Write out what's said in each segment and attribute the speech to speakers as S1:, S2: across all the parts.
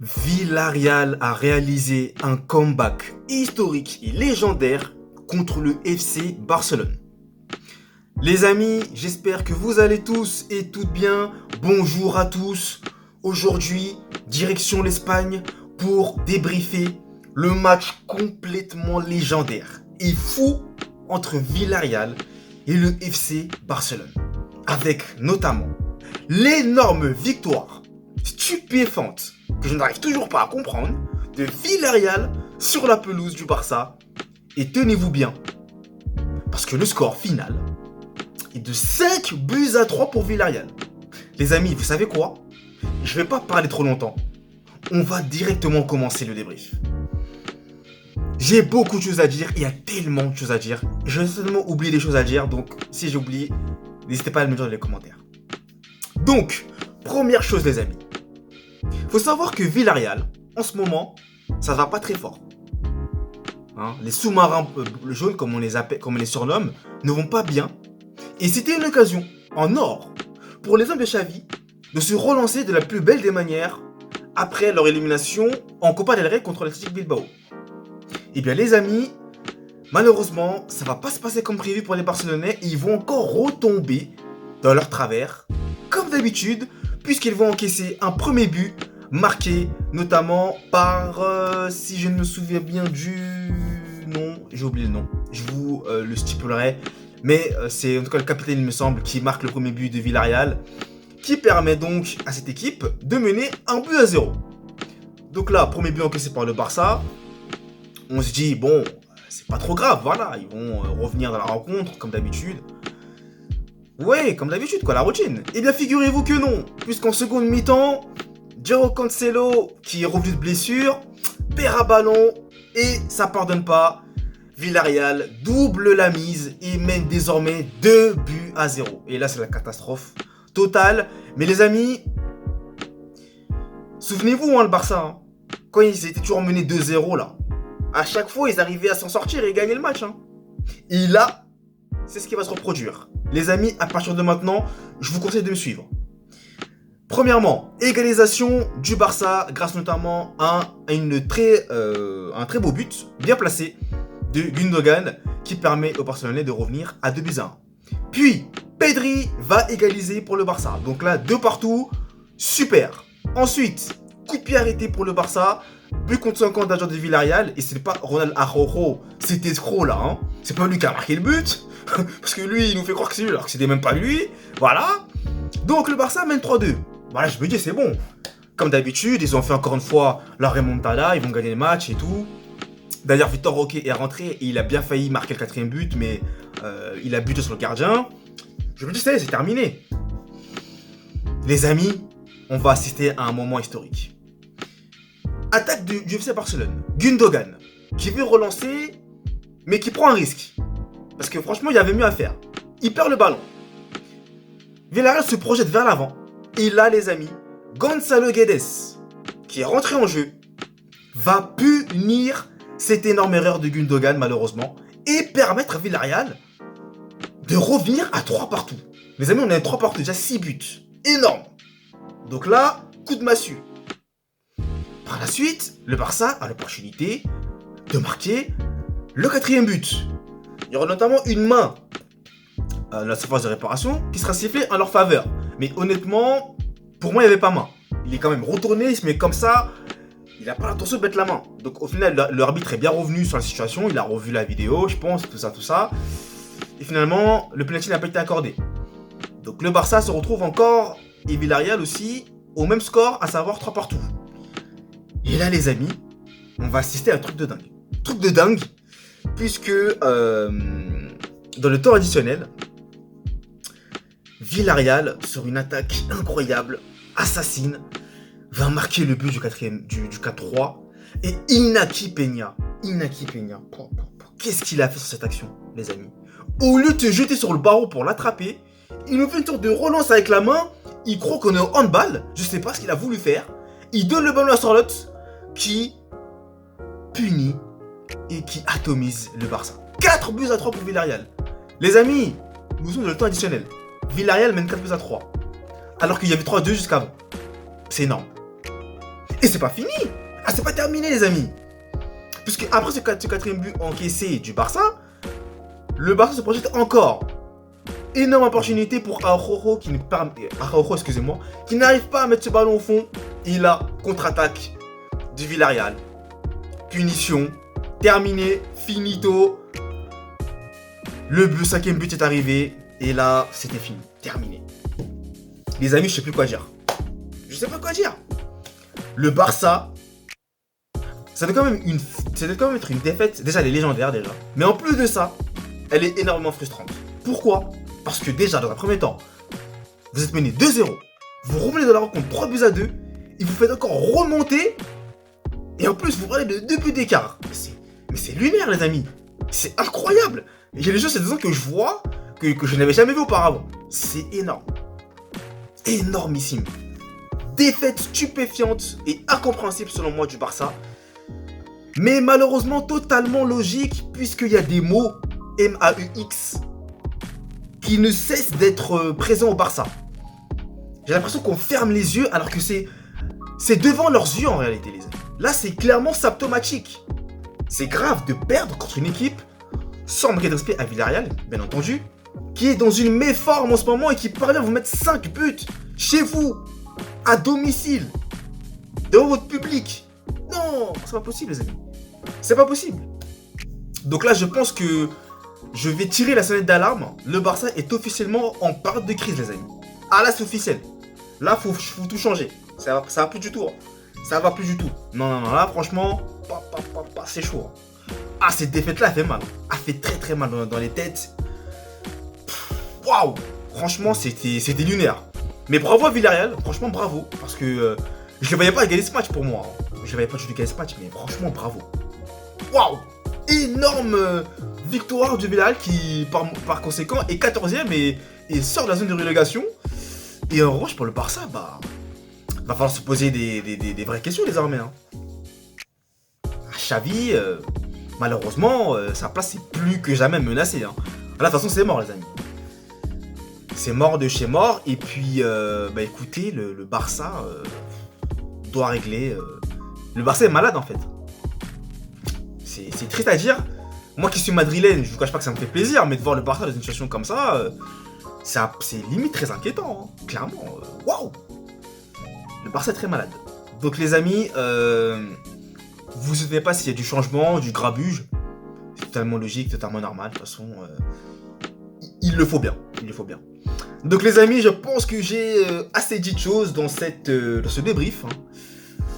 S1: Villarreal a réalisé un comeback historique et légendaire contre le FC Barcelone. Les amis, j'espère que vous allez tous et toutes bien. Bonjour à tous. Aujourd'hui, direction l'Espagne pour débriefer le match complètement légendaire et fou entre Villarreal et le FC Barcelone. Avec notamment l'énorme victoire stupéfiante que je n'arrive toujours pas à comprendre de Villarreal sur la pelouse du Barça. Et tenez-vous bien, parce que le score final est de 5-3 pour Villarreal. Les amis, vous savez quoi? Je vais pas parler trop longtemps. On va directement commencer le débrief. J'ai beaucoup de choses à dire, il y a tellement de choses à dire. Je vais certainement oublier des choses à dire, donc si j'oublie, n'hésitez pas à me dire dans les commentaires. Donc, première chose les amis. Faut savoir que Villarreal, en ce moment, ça va pas très fort. Les sous-marins jaunes, comme on les surnomme, ne vont pas bien. Et c'était une occasion, en or, pour les hommes de Xavi, de se relancer de la plus belle des manières après leur élimination en Copa del Rey contre l'Athletic Bilbao. Et bien les amis, malheureusement, ça va pas se passer comme prévu pour les Barcelonais et ils vont encore retomber dans leur travers, comme d'habitude, puisqu'ils vont encaisser un premier but marqué notamment par, si je ne me souviens bien du nom, j'ai oublié le nom, je vous le stipulerai, mais c'est en tout cas le capitaine il me semble qui marque le premier but de Villarreal, qui permet donc à cette équipe de mener 1-0. Donc là, premier but encaissé par le Barça, on se dit bon, c'est pas trop grave, voilà, ils vont revenir dans la rencontre comme d'habitude. Ouais, comme d'habitude quoi, la routine. Eh bien figurez-vous que non, puisqu'en seconde mi-temps, Joao Cancelo, qui est revenu de blessure, perd un ballon et ça pardonne pas. Villarreal double la mise et mène désormais 2-0. Et là, c'est la catastrophe totale. Mais les amis, souvenez-vous, le Barça, quand ils étaient toujours menés 2-0, là, à chaque fois, ils arrivaient à s'en sortir et gagner le match. Et là, c'est ce qui va se reproduire. Les amis, à partir de maintenant, je vous conseille de me suivre. Premièrement, égalisation du Barça grâce notamment à un très beau but bien placé de Gundogan qui permet aux Barcelonais de revenir à 2-1. Puis, Pedri va égaliser pour le Barça. Donc là, 2 partout, super. Ensuite, coup de pied arrêté pour le Barça, but contre 50 d'agent de Villarreal et c'est pas Ronald Araujo, c'est escroc là. C'est pas lui qui a marqué le but parce que lui, il nous fait croire que c'est lui alors que c'était même pas lui. Voilà. Donc le Barça mène 3-2. Voilà, je me dis c'est bon. Comme d'habitude, ils ont fait encore une fois leur remontada, ils vont gagner le match et tout. D'ailleurs, Vitor Roque est rentré et il a bien failli marquer le 4ème but, mais il a buté sur le gardien. Je me dis c'est terminé. Les amis, on va assister à un moment historique. Attaque du FC Barcelone. Gundogan, qui veut relancer, mais qui prend un risque. Parce que franchement, il y avait mieux à faire. Il perd le ballon. Villarreal se projette vers l'avant. Et là, les amis, Gonzalo Guedes, qui est rentré en jeu, va punir cette énorme erreur de Gundogan, malheureusement, et permettre à Villarreal de revenir à 3 partout. Les amis, on est à 3 partout, déjà 6 buts. Énorme. Donc là, coup de massue. Par la suite, le Barça a l'opportunité de marquer le 4ème but. Il y aura notamment une main à la surface de réparation qui sera sifflée en leur faveur. Mais honnêtement, pour moi, il n'y avait pas main. Il est quand même retourné, il se met comme ça. Il n'a pas l'intention de mettre la main. Donc au final, l'arbitre est bien revenu sur la situation. Il a revu la vidéo, je pense, tout ça. Et finalement, le penalty n'a pas été accordé. Donc le Barça se retrouve encore, et Villarreal aussi, au même score, à savoir 3 partout. Et là, les amis, on va assister à un truc de dingue. Truc de dingue, puisque dans le temps additionnel, Villarreal, sur une attaque incroyable, assassine, va marquer le but du 4-3. Et Inaki Peña, qu'est-ce qu'il a fait sur cette action, les amis? Au lieu de se jeter sur le barreau pour l'attraper, il nous fait une sorte de relance avec la main. Il croit qu'on est au handball, je sais pas ce qu'il a voulu faire. Il donne le ballon à Charlotte, qui punit et qui atomise le Barça. 4-3 pour Villarreal. Les amis, nous sommes dans le temps additionnel. Villarreal mène 4-3. Alors qu'il y avait 3-2 jusqu'avant. C'est énorme. Et c'est pas fini. Ah, c'est pas terminé, les amis. Puisque après ce quatrième but encaissé du Barça, le Barça se projette encore. Énorme opportunité pour Araujo qui n'arrive pas à mettre ce ballon au fond. Et là, contre-attaque du Villarreal. Punition, terminé, finito. Le cinquième but est arrivé. Et là, c'était fini, terminé. Les amis, je sais plus quoi dire. Je sais pas quoi dire. Le Barça, ça doit quand même être une défaite. Déjà, elle est légendaire déjà. Mais en plus de ça, elle est énormément frustrante. Pourquoi ? Parce que déjà, dans un premier temps, vous êtes mené 2-0. Vous revenez de la rencontre 3-2. Et vous faites encore remonter. Et en plus, vous parlez de 2 buts d'écart. Mais c'est lunaire, les amis. C'est incroyable. Il y a des choses, c'est des choses que je vois que je n'avais jamais vu auparavant. C'est énorme. Énormissime. Défaite stupéfiante et incompréhensible selon moi du Barça. Mais malheureusement totalement logique puisqu'il y a des mots MAUX qui ne cessent d'être présents au Barça. J'ai l'impression qu'on ferme les yeux alors que c'est devant leurs yeux en réalité, les amis. Là, c'est clairement symptomatique. C'est grave de perdre contre une équipe, sans manquer de respect à Villarreal, bien entendu, qui est dans une méforme en ce moment et qui parvient à vous mettre 5 buts chez vous, à domicile, devant votre public. Non, c'est pas possible, les amis. C'est pas possible. Donc là, je pense que je vais tirer la sonnette d'alarme. Le Barça est officiellement en période de crise, les amis. Ah là, c'est officiel. Là, faut tout changer. Ça va plus du tout. Hein. Ça va plus du tout. Non, là, franchement, c'est chaud. Hein. Ah, cette défaite-là, elle fait mal. Elle fait très très mal dans les têtes. Waouh! Franchement, c'était lunaire. Mais bravo à Villarreal, franchement, bravo. Parce que je ne voyais pas gagner ce match pour moi. Hein. Je ne voyais pas du tout gagner ce match, mais franchement, bravo. Waouh! Énorme victoire du Villarreal qui, par conséquent, est 14ème et sort de la zone de relégation. Et en revanche, pour le Barça, va falloir se poser des vraies questions désormais. Hein. Xavi, malheureusement, sa place est plus que jamais menacée. Hein. Là, de toute façon, c'est mort, les amis. C'est mort de chez mort. Et puis, écoutez, le Barça doit régler. Le Barça est malade, en fait. C'est triste à dire. Moi qui suis madrilène, je vous cache pas que ça me fait plaisir, mais de voir le Barça dans une situation comme ça, c'est limite très inquiétant. Hein. Clairement, waouh! Le Barça est très malade. Donc, les amis, vous ne savez pas s'il y a du changement, du grabuge. C'est totalement logique, totalement normal. De toute façon, il le faut bien. Donc les amis, je pense que j'ai assez dit de choses dans ce débrief. Hein.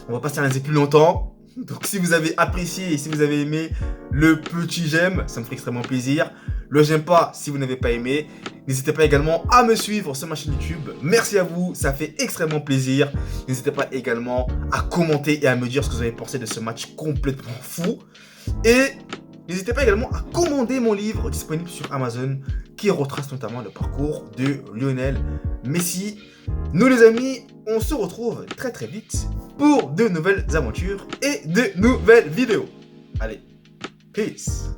S1: On va pas s'éterniser plus longtemps. Donc si vous avez apprécié et si vous avez aimé, le petit j'aime, ça me fait extrêmement plaisir. Le j'aime pas si vous n'avez pas aimé. N'hésitez pas également à me suivre sur ma chaîne YouTube. Merci à vous, ça fait extrêmement plaisir. N'hésitez pas également à commenter et à me dire ce que vous avez pensé de ce match complètement fou. Et n'hésitez pas également à commander mon livre disponible sur Amazon qui retrace notamment le parcours de Lionel Messi. Nous les amis, on se retrouve très très vite pour de nouvelles aventures et de nouvelles vidéos. Allez, peace!